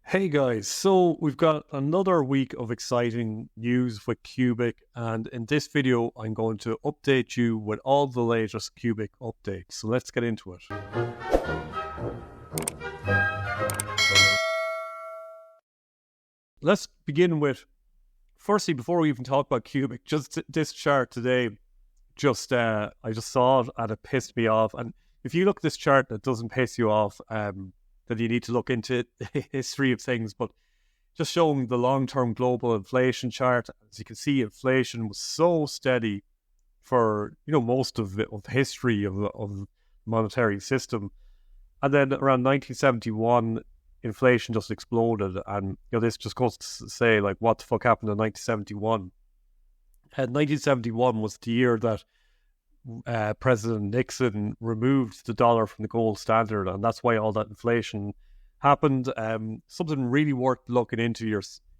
Hey guys, so we've got another week of exciting news with Qubic, and in this video, I'm going to update you with all the latest Qubic updates. So let's get into it. Let's begin with, firstly, before we even talk about Qubic, just this chart today, I just saw it and it pissed me off. And if you look at this chart that doesn't piss you off, then you need to look into the history of things, but just showing the long-term global inflation chart. As you can see, inflation was so steady for most of the history of the monetary system, and then around 1971, inflation just exploded. And this just goes to say, like, what the fuck happened in 1971? And 1971 was the year that President Nixon removed the dollar from the gold standard, and that's why all that inflation happened. Something really worth looking into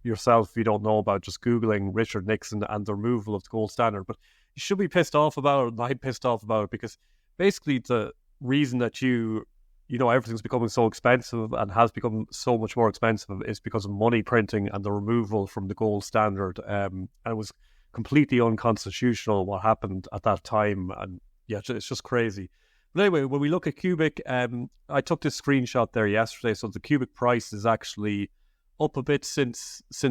yourself if you don't know about. Just Googling Richard Nixon and the removal of the gold standard. But you should be pissed off about it, and I'm pissed off about it, because basically the reason that everything's becoming so expensive and has become so much more expensive is because of money printing and the removal from the gold standard. And it was completely unconstitutional what happened at that time, and yeah, it's just crazy. But anyway, when we look at Qubic, I took this screenshot there yesterday, so the Qubic price is actually up a bit since I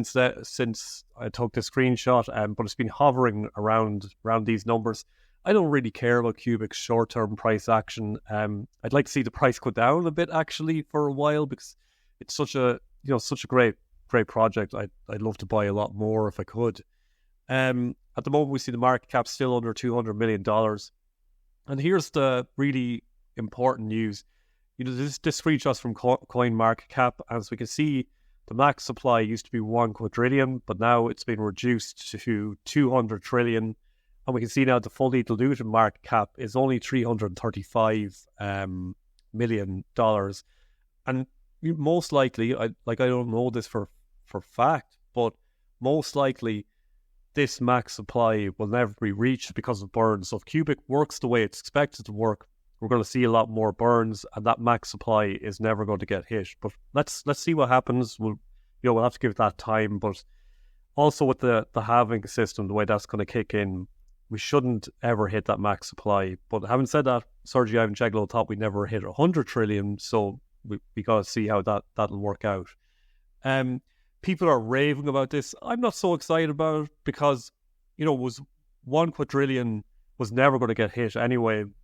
took the screenshot, but it's been hovering around these numbers. I don't really care about Qubic's short-term price action. I'd like to see the price go down a bit actually for a while, because it's such a great project. I'd love to buy a lot more if I could. At the moment, we see the market cap still under $200 million. And here's the really important news. This screenshot's from Coin Market Cap. As we can see, the max supply used to be 1 quadrillion, but now it's been reduced to 200 trillion. And we can see now the fully diluted market cap is only $335 million. And most likely, I don't know this for fact, but most likely, this max supply will never be reached because of burns. So if Qubic works the way it's expected to work, we're going to see a lot more burns, and that max supply is never going to get hit. But let's see what happens. We'll have to give it that time. But also with the halving system, the way that's going to kick in, we shouldn't ever hit that max supply. But having said that, Sergey Ivancheglo thought we'd never hit 100 trillion, so we got to see how that'll work out. People are raving about this. I'm not so excited about it because, was 1 quadrillion was never going to get hit anyway. And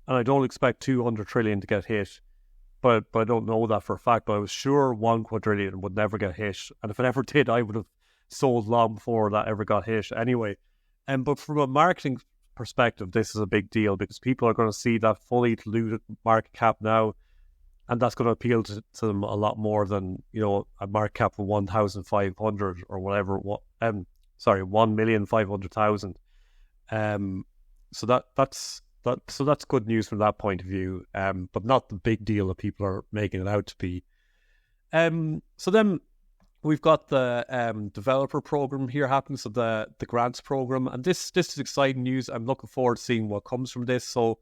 I don't expect 200 trillion to get hit. But I don't know that for a fact. But I was sure 1 quadrillion would never get hit. And if it ever did, I would have sold long before that ever got hit anyway. But from a marketing perspective, this is a big deal because people are going to see that fully diluted market cap now. And that's going to appeal to them a lot more than, a market cap of 1,500 or whatever. 1,500,000. So that's good news from that point of view. But not the big deal that people are making it out to be. So then we've got the developer program here happening, so the grants program, and this is exciting news. I'm looking forward to seeing what comes from this. So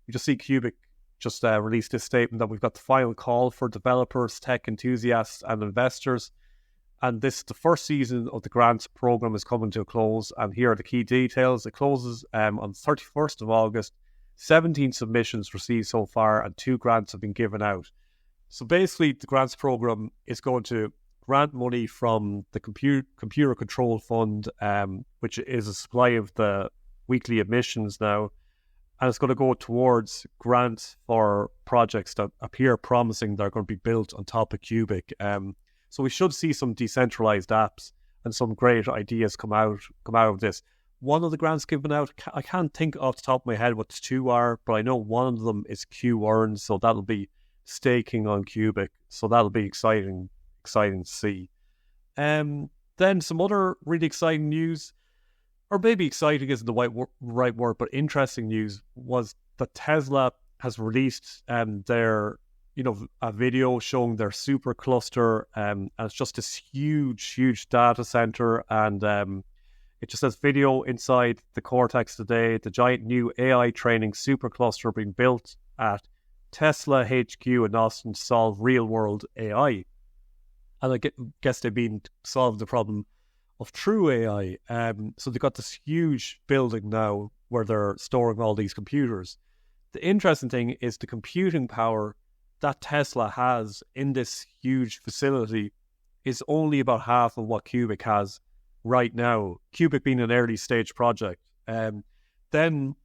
you just see Qubic just released this statement that we've got the final call for developers, tech enthusiasts, and investors. And the first season of the grants program is coming to a close. And here are the key details. It closes on the 31st of August. 17 submissions received so far, and 2 grants have been given out. So basically, the grants program is going to grant money from the Computer Control Fund, which is a supply of the weekly admissions now. And it's going to go towards grants for projects that appear promising that are going to be built on top of Qubic. So we should see some decentralized apps and some great ideas come out of this. One of the grants given out, I can't think off the top of my head what the 2 are, but I know one of them is Q-Earn, so that'll be staking on Qubic. So that'll be exciting to see. Then some other really exciting news, or maybe exciting isn't the right word, but interesting news was that Tesla has released a video showing their supercluster, and it's just this huge data center, and it just says video inside the Cortex today, the giant new AI training supercluster being built at Tesla HQ in Austin to solve real world AI. And I guess they've been solving the problem of true AI. So they've got this huge building now where they're storing all these computers. The interesting thing is the computing power that Tesla has in this huge facility is only about half of what Qubic has right now. Qubic being an early stage project. Then,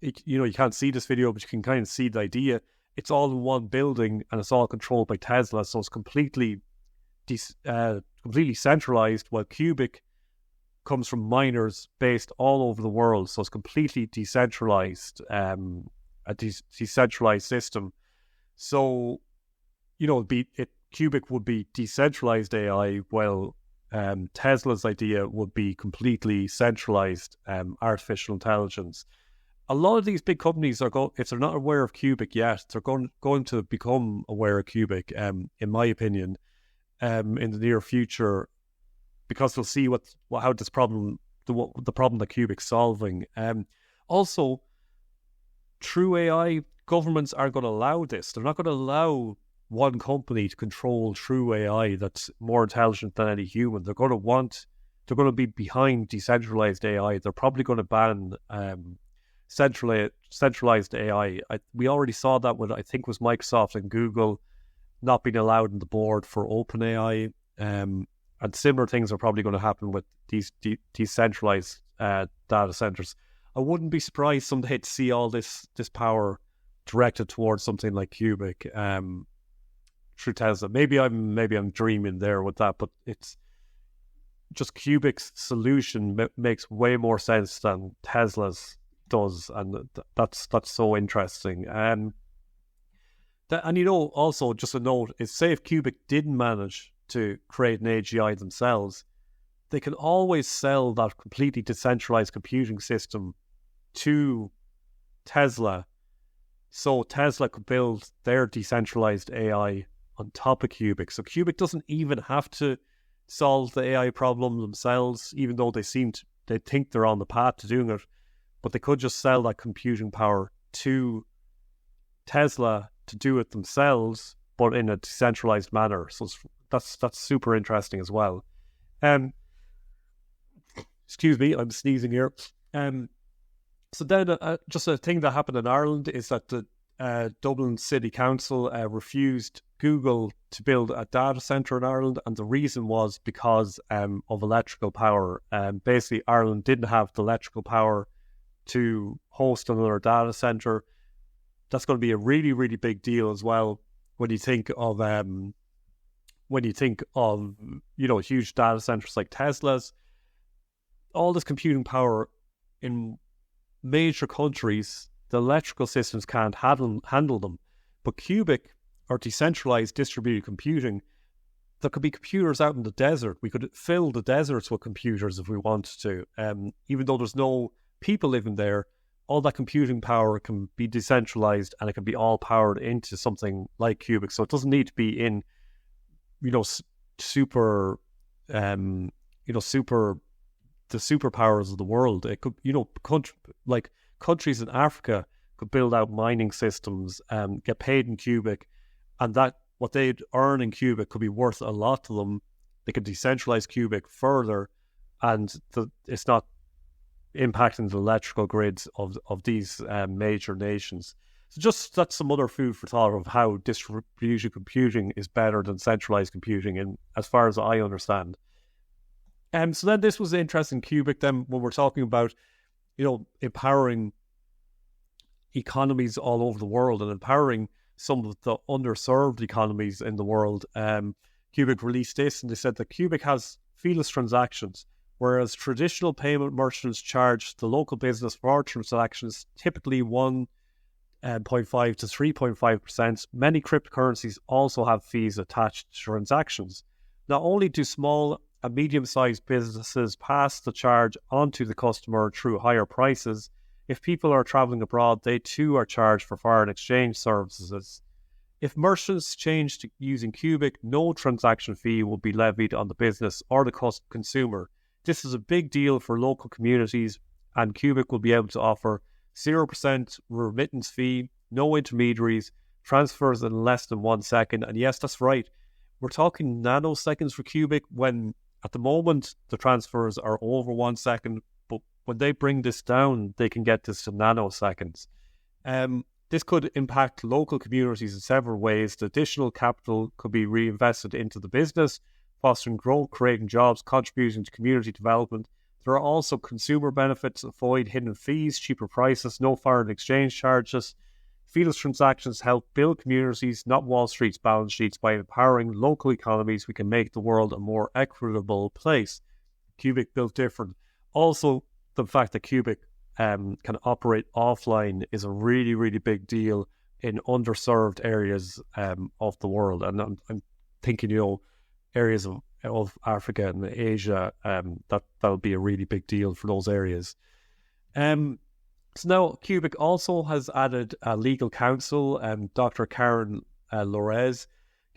you can't see this video, but you can kind of see the idea. It's all in one building and it's all controlled by Tesla, so it's completely centralized, while Qubic comes from miners based all over the world, so it's completely decentralized, a decentralized system. So, Qubic would be decentralized AI, while Tesla's idea would be completely centralized artificial intelligence. A lot of these big companies if they're not aware of Qubic yet, they're going to become aware of Qubic, in my opinion, in the near future, because they'll see how this problem, the problem that Qubic's solving. Also, true AI, governments aren't going to allow this. They're not going to allow one company to control true AI that's more intelligent than any human. They're going to be behind decentralized AI. They're probably going to ban centralized AI. We already saw that with, I think, was Microsoft and Google not being allowed on the board for OpenAI, and similar things are probably going to happen with these decentralized data centers. I wouldn't be surprised someday to see all this power directed towards something like Qubic through Tesla. Maybe I'm dreaming there with that, but it's just Qubic's solution makes way more sense than Tesla's does, and that's so interesting. And also just a note is, say if Qubic didn't manage to create an AGI themselves, they can always sell that completely decentralized computing system to Tesla, so Tesla could build their decentralized AI on top of Qubic. So Qubic doesn't even have to solve the AI problem themselves, even though they think they're on the path to doing it, but they could just sell that computing power to Tesla to do it themselves, but in a decentralized manner. So that's super interesting as well. Excuse me, I'm sneezing here. So then just a thing that happened in Ireland is that the Dublin City Council refused Google to build a data centre in Ireland, and the reason was because of electrical power. Basically, Ireland didn't have the electrical power to host another data centre. That's going to be a really, really big deal as well when you think of huge data centres like Tesla's. All this computing power in major countries, the electrical systems can't handle them. But Qubic, or decentralized distributed computing, there could be computers out in the desert. We could fill the deserts with computers if we wanted to. Even though there's no people living there, all that computing power can be decentralized, and it can be all powered into something like Qubic. So it doesn't need to be in, super the superpowers of the world. It could, countries in Africa could build out mining systems, get paid in Qubic, and that what they'd earn in Qubic could be worth a lot to them. They could decentralize Qubic further, and it's not impacting the electrical grids of these major nations. So that's some other food for thought of how distributed computing is better than centralized computing, and as far as I understand. So then this was interesting, Qubic, then when we're talking about, empowering economies all over the world and empowering some of the underserved economies in the world. Qubic released this, and they said that Qubic has feeless transactions, whereas traditional payment merchants charge the local business for transactions typically 1.5 to 3.5%. Many cryptocurrencies also have fees attached to transactions. Not only do small and medium-sized businesses pass the charge onto the customer through higher prices, if people are traveling abroad, they too are charged for foreign exchange services. If merchants change to using Qubic, no transaction fee will be levied on the business or the consumer. This is a big deal for local communities, and Qubic will be able to offer 0% remittance fee, no intermediaries, transfers in less than 1 second. And yes, that's right. we're talking nanoseconds for Qubic, when at the moment the transfers are over 1 second, but when they bring this down, they can get this to nanoseconds. This could impact local communities in several ways. The additional capital could be reinvested into the business, fostering growth, creating jobs, contributing to community development. There are also consumer benefits: avoid hidden fees, cheaper prices, no foreign exchange charges. Fields transactions help build communities, not Wall Street's balance sheets. By empowering local economies, we can make the world a more equitable place. Qubic built different. Also, the fact that Qubic can operate offline is a really, really big deal in underserved areas of the world. And I'm thinking, areas of Africa and Asia, that'll be a really big deal for those areas. So now Qubic also has added a legal counsel, Dr. Karen Lorez.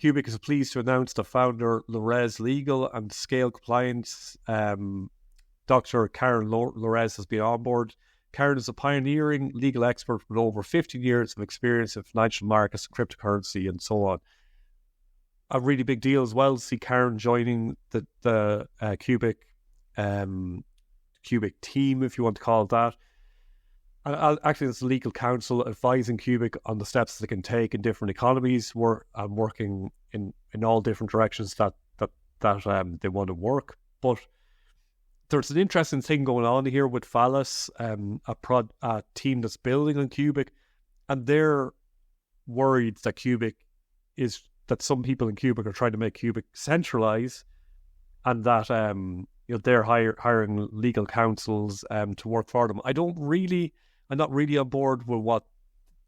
Qubic is pleased to announce the founder, Lorez Legal and Scale Compliance. Dr. Karen Lorez has been on board. Karen is a pioneering legal expert with over 15 years of experience in financial markets, cryptocurrency, and so on. A really big deal as well to see Karen joining the Qubic team, if you want to call it that. And acting as legal counsel, advising Qubic on the steps they can take in different economies, working in all different directions that they want to work. But there's an interesting thing going on here with Phallus, a team that's building on Qubic, and they're worried that that some people in Qubic are trying to make Qubic centralize, and that they're hiring legal counsels to work for them. I'm not really on board with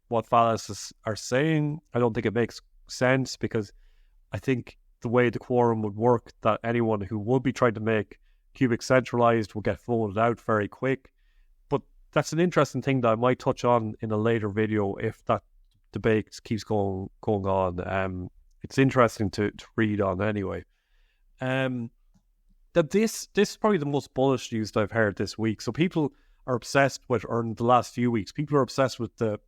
what Phallus are saying. I don't think it makes sense, because I think the way the quorum would work, that anyone who would be trying to make Qubic centralized will get voted out very quick. But that's an interesting thing that I might touch on in a later video if that debate keeps going on. It's interesting to read on anyway. That this is probably the most bullish news that I've heard this week. So people are obsessed with, or in the last few weeks, people are obsessed with the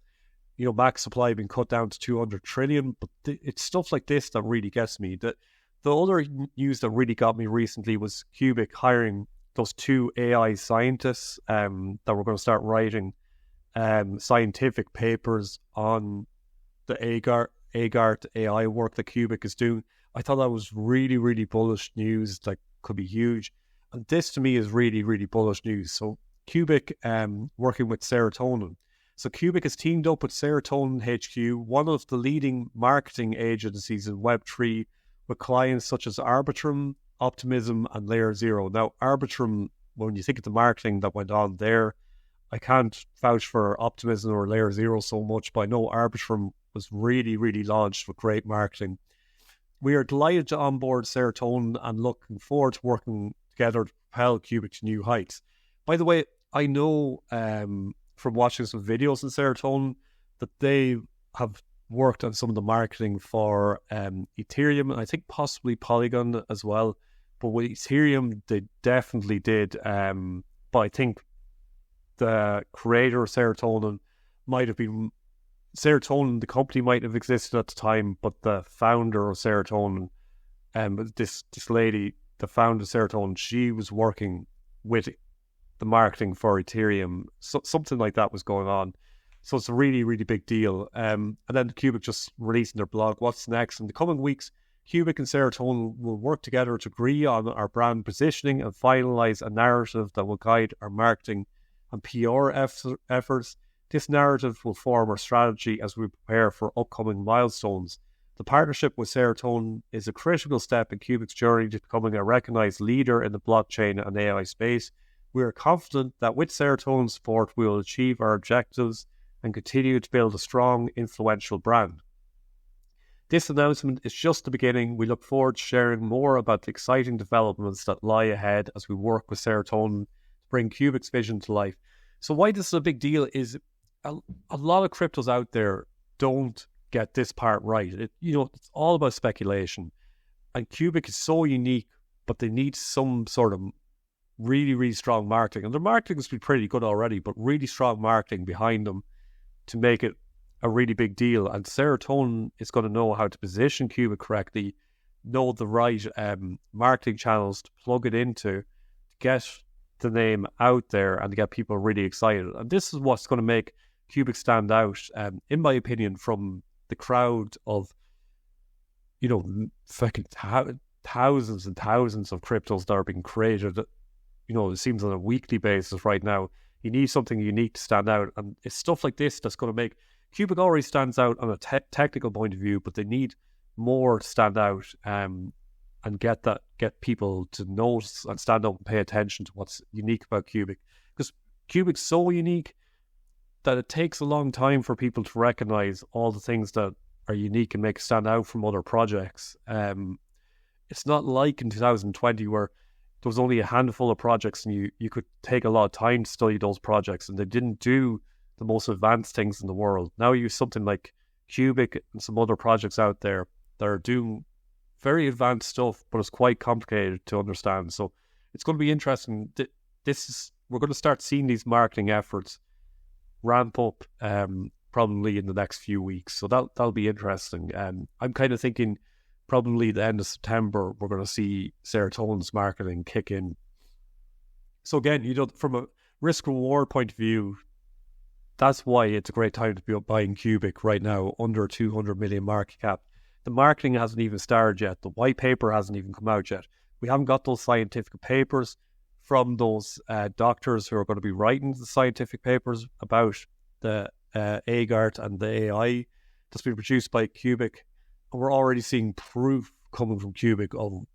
max supply being cut down to 200 trillion. But it's stuff like this that really gets me. The other news that really got me recently was Qubic hiring those 2 AI scientists that were going to start writing scientific papers on the AGART AI work that Qubic is doing. I thought that was really, really bullish news that could be huge. And this to me is really, really bullish news. So Qubic working with Serotonin. So Qubic has teamed up with Serotonin HQ, one of the leading marketing agencies in Web3, with clients such as Arbitrum, Optimism, and Layer Zero. Now, Arbitrum, when you think of the marketing that went on there, I can't vouch for Optimism or Layer Zero so much, but I know Arbitrum was really, really launched with great marketing. We are delighted to onboard Serotonin and looking forward to working together to propel Qubic to new heights. By the way, I know from watching some videos on Serotonin that they have worked on some of the marketing for Ethereum, and I think possibly Polygon as well. But with Ethereum, they definitely did. But I think the creator of Serotonin might have been... Serotonin, the company, might have existed at the time, but the founder of Serotonin, this lady, the founder of Serotonin, she was working with the marketing for Ethereum. So, something like that was going on. So it's a really, really big deal. And then Qubic just releasing their blog, what's next? In the coming weeks, Qubic and Serotonin will work together to agree on our brand positioning and finalize a narrative that will guide our marketing and PR efforts. This narrative will form our strategy as we prepare for upcoming milestones. The partnership with Serotonin is a critical step in Qubic's journey to becoming a recognized leader in the blockchain and AI space. We are confident that with Serotonin's support, we will achieve our objectives and continue to build a strong, influential brand. This announcement is just the beginning. We look forward to sharing more about the exciting developments that lie ahead as we work with Serotonin to bring Qubic's vision to life. So why this is a big deal is a lot of cryptos out there don't get this part right. It's all about speculation. And Qubic is so unique, but they need some sort of really, really strong marketing. And their marketing has been pretty good already, but really strong marketing behind them to make it a really big deal. And Serotonin is going to know how to position Qubic correctly know the right marketing channels to plug it into, to get the name out there and to get people really excited. And this is what's going to make Qubic stand out, in my opinion, from the crowd of, fucking thousands and thousands of cryptos that are being created. It seems on a weekly basis right now. You need something unique to stand out, and it's stuff like this that's going to make Qubic already stands out on a technical point of view, but they need more to stand out, and get people to notice and stand up and pay attention to what's unique about Qubic, because Qubic's so unique that it takes a long time for people to recognize all the things that are unique and make it stand out from other projects. It's not like in 2020 where there was only a handful of projects and you could take a lot of time to study those projects and they didn't do the most advanced things in the world. Now you use something like Qubic and some other projects out there that are doing very advanced stuff, but it's quite complicated to understand. So it's going to be interesting. We're going to start seeing these marketing efforts ramp up probably in the next few weeks. So that'll be interesting. I'm kind of thinking probably the end of September, we're going to see Serotonin's marketing kick in. So again, from a risk-reward point of view, that's why it's a great time to be buying Qubic right now, under 200 million market cap. The marketing hasn't even started yet. The white paper hasn't even come out yet. We haven't got those scientific papers from those doctors who are going to be writing the scientific papers about the AGART and the AI that's been produced by Qubic. And we're already seeing proof coming from Qubic of,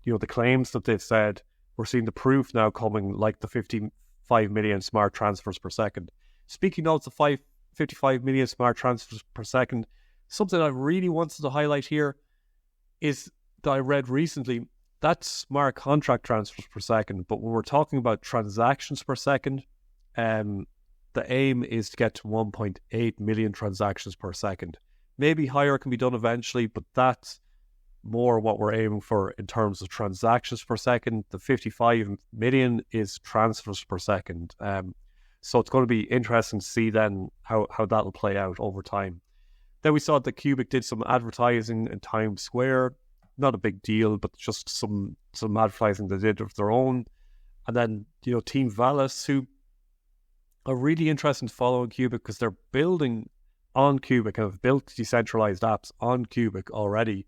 the claims that they've said. We're seeing the proof now coming, like the 55 million smart transfers per second. Speaking of the 55 million smart transfers per second, something I really wanted to highlight here is that I read recently, that's smart contract transfers per second. But when we're talking about transactions per second, the aim is to get to 1.8 million transactions per second. Maybe higher can be done eventually, but that's more what we're aiming for in terms of transactions per second. The 55 million is transfers per second. So it's going to be interesting to see then how that'll play out over time. Then we saw that Qubic did some advertising in Times Square. Not a big deal, but just some advertising they did of their own. And then, Team Valis, who are really interesting to follow in Qubic because they're building on Qubic and have built decentralized apps on Qubic already.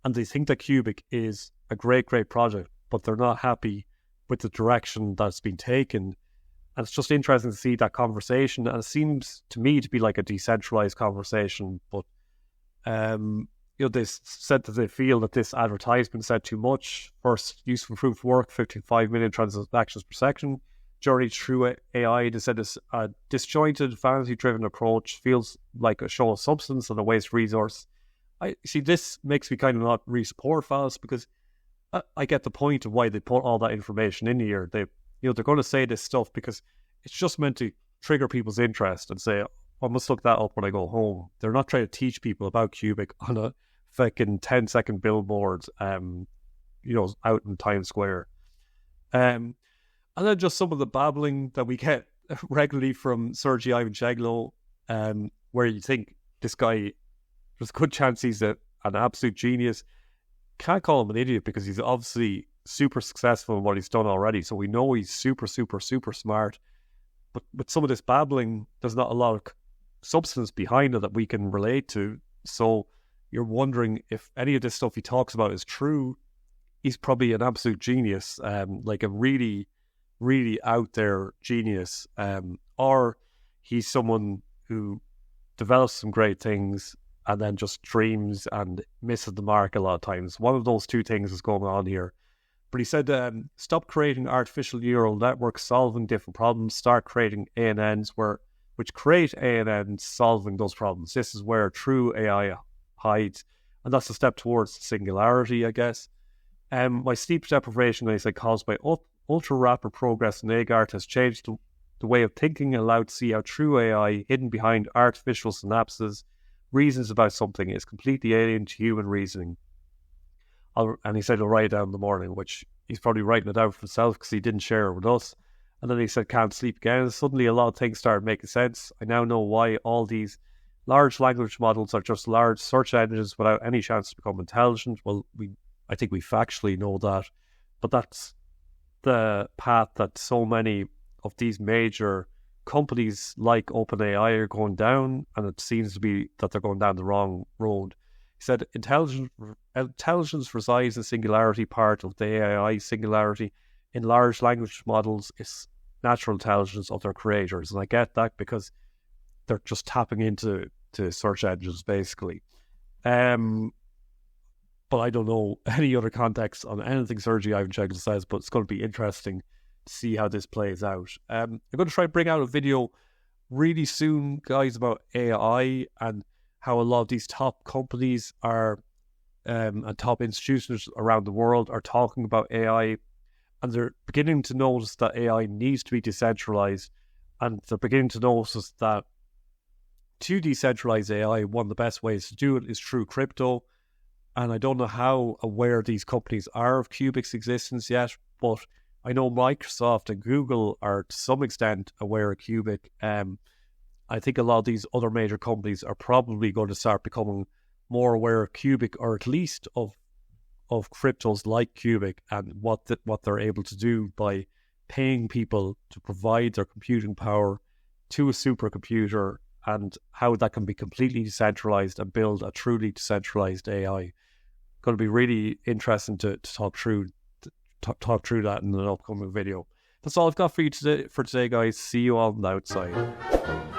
And they think that Qubic is a great, great project, but they're not happy with the direction that's been taken. And it's just interesting to see that conversation. And it seems to me to be like a decentralized conversation. But, they said that they feel that this advertisement said too much. First, useful proof of work, 55 million transactions per second. Journey through AI, they said this disjointed, fantasy-driven approach feels like a show of substance and a waste resource. I see this makes me kind of not really support Valis, because I get the point of why they put all that information in here. They're going to say this stuff because it's just meant to trigger people's interest and say, I must look that up when I go home. They're not trying to teach people about Qubic on a fucking 10-second billboard, out in Times Square. And then just some of the babbling that we get regularly from Sergey Ivancheglo, where you think this guy, there's a good chance he's an absolute genius. Can't call him an idiot because he's obviously super successful in what he's done already. So we know he's super, super, super smart. But with some of this babbling, there's not a lot of substance behind it that we can relate to. So you're wondering if any of this stuff he talks about is true. He's probably an absolute genius, like a really, really out there genius, or he's someone who develops some great things and then just dreams and misses the mark a lot of times. One of those two things is going on here. But he said, stop creating artificial neural networks solving different problems, start creating ANNs which create ANNs solving those problems. This is where true AI hides, and that's a step towards singularity, I guess. My sleep deprivation, they say, caused by ultra-rapid progress in AGART has changed the way of thinking and allowed to see how true AI, hidden behind artificial synapses, reasons about something is completely alien to human reasoning. And he said he'll write it down in the morning, which he's probably writing it down for himself because he didn't share it with us. And then he said, can't sleep again. Suddenly a lot of things started making sense. I now know why all these large language models are just large search engines without any chance to become intelligent. Well, we I think we factually know that. But that's the path that so many of these major companies like OpenAI are going down, and it seems to be that they're going down the wrong road. He said, intelligence resides in singularity part of the AI singularity. In large language models, it's natural intelligence of their creators. And I get that because they're just tapping into search engines, basically. But I don't know any other context on anything Sergey Ivanchenko says, but it's going to be interesting to see how this plays out. I'm going to try and bring out a video really soon, guys, about AI and how a lot of these top companies are and top institutions around the world are talking about AI, and they're beginning to notice that AI needs to be decentralized, and they're beginning to notice that to decentralize AI, one of the best ways to do it is through crypto. And I don't know how aware these companies are of Qubic's existence yet, but I know Microsoft and Google are to some extent aware of Qubic. I think a lot of these other major companies are probably going to start becoming more aware of Qubic, or at least of cryptos like Qubic and what they're able to do by paying people to provide their computing power to a supercomputer, and how that can be completely decentralized and build a truly decentralized AI. Going to be really interesting to talk through that in an upcoming video. That's all I've got for you today, guys. See you all on the outside.